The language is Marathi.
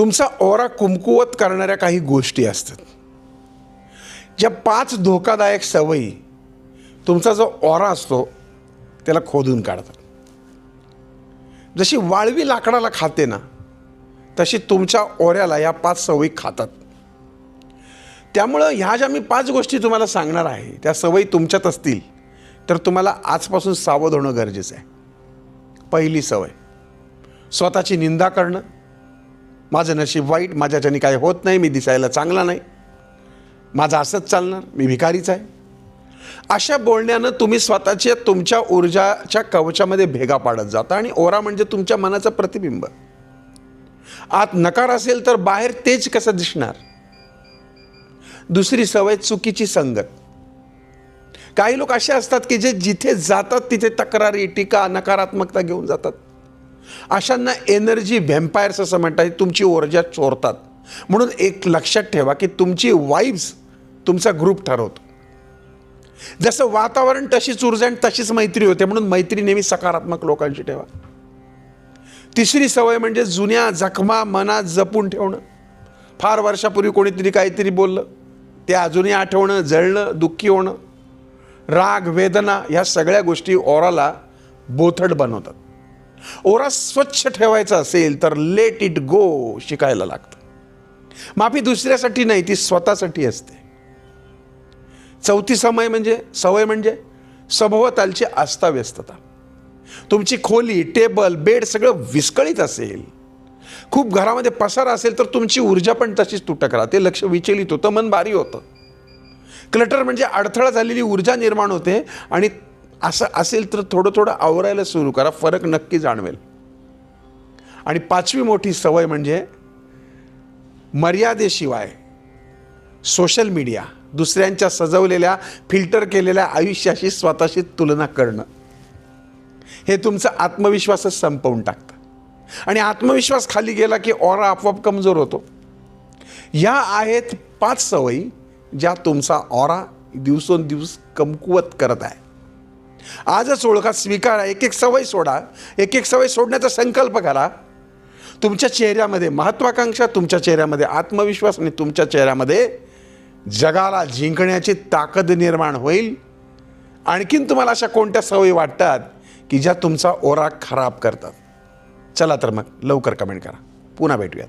तुमचा ओरा कुमकुवत करणाऱ्या काही गोष्टी असतात, ज्या 5 धोकादायक सवयी तुमचा जो ओरा असतो त्याला खोदून काढतात. जशी वाळवी लाकडाला खाते ना, तशी तुमच्या ओऱ्याला या 5 सवयी खातात. त्यामुळं ह्या ज्या मी 5 गोष्टी तुम्हाला सांगणार आहे, त्या सवयी तुमच्यात असतील तर तुम्हाला आजपासून सावध होणं गरजेचं आहे. पहिली सवय, स्वतःची निंदा करणं. माझं नशीब वाईट, माझ्याच्याने काय होत नाही, मी दिसायला चांगला नाही, माझं असंच चालणार, मी भिकारीच आहे. अशा बोलण्यानं तुम्ही स्वतःच्या तुमच्या ऊर्जाच्या कवचामध्ये भेगा पाडत जाता. आणि ओरा म्हणजे तुमच्या मनाचं प्रतिबिंब. आत नकार असेल तर बाहेर तेज कसं दिसणार. दुसरी सवय, चुकीची संगत. काही लोक असे असतात की जे जिथे जातात तिथे तक्रारी, टीका, नकारात्मकता घेऊन जातात. अशांना एनर्जी व्हॅम्पायर्स असं म्हणतात, तुमची ऊर्जा चोरतात. म्हणून एक लक्षात ठेवा की तुमची वाइब्स तुमचा ग्रुप ठरवतो. जसं वातावरण तशीच ऊर्जा आणि तशीच मैत्री होते, म्हणून मैत्री नेहमी सकारात्मक लोकांशी ठेवा. तिसरी सवय म्हणजे जुन्या जखमा मनात जपून ठेवणं. फार वर्षापूर्वी कोणीतरी काहीतरी बोललं, ते अजूनही आठवणं, जळणं, दुःखी होणं, राग, वेदना, ह्या सगळ्या गोष्टी ओराला बोथट बनवतात. ओरा स्वच्छ ठेवायचा असेल तर लेट इट गो शिकायला लागतं. माफी दुसऱ्यासाठी नाही, ती स्वतःसाठी असते. चौथी सवय म्हणजे सभोवतालची अस्ताव्यस्तता. तुमची खोली, टेबल, बेड सगळं विस्कळीत असेल, खूप घरामध्ये पसारा असेल तर तुमची ऊर्जा पण तशीच तुटक राहते. लक्ष विचलित होतं, मन भारी होतं. क्लटर म्हणजे अडथळा झालेली ऊर्जा निर्माण होते. आणि असं असेल तर थोडं थोडं आवरायला सुरू करा, फरक नक्की जाणवेल. आणि 5वी मोठी सवय म्हणजे मर्यादेशिवाय सोशल मीडिया, दुसऱ्यांच्या सजवलेल्या फिल्टर केलेल्या आयुष्याशी स्वतःशी तुलना करणं. हे तुमचा आत्मविश्वासच संपवून टाकतं. आणि आत्मविश्वास खाली गेला की ओरा आपोआप कमजोर होतो. या आहेत 5 सवयी ज्या तुमचा ओरा दिवसेंदिवस कमकुवत करत आहे. आजच ओळखा, स्वीकारा. एक एक सवय सोडा, एक एक सवय सोडण्याचा संकल्प करा. तुमच्या चेहऱ्यामध्ये महत्वाकांक्षा, तुमच्या चेहऱ्यामध्ये आत्मविश्वास आणि तुमच्या चेहऱ्यामध्ये जगाला जिंकण्याची ताकद निर्माण होईल. आणखीन तुम्हाला अशा कोणत्या सवयी वाटतात की ज्या तुमचा ओरा खराब करतात? चला तर मग लवकर कमेंट करा. पुन्हा भेटूयात.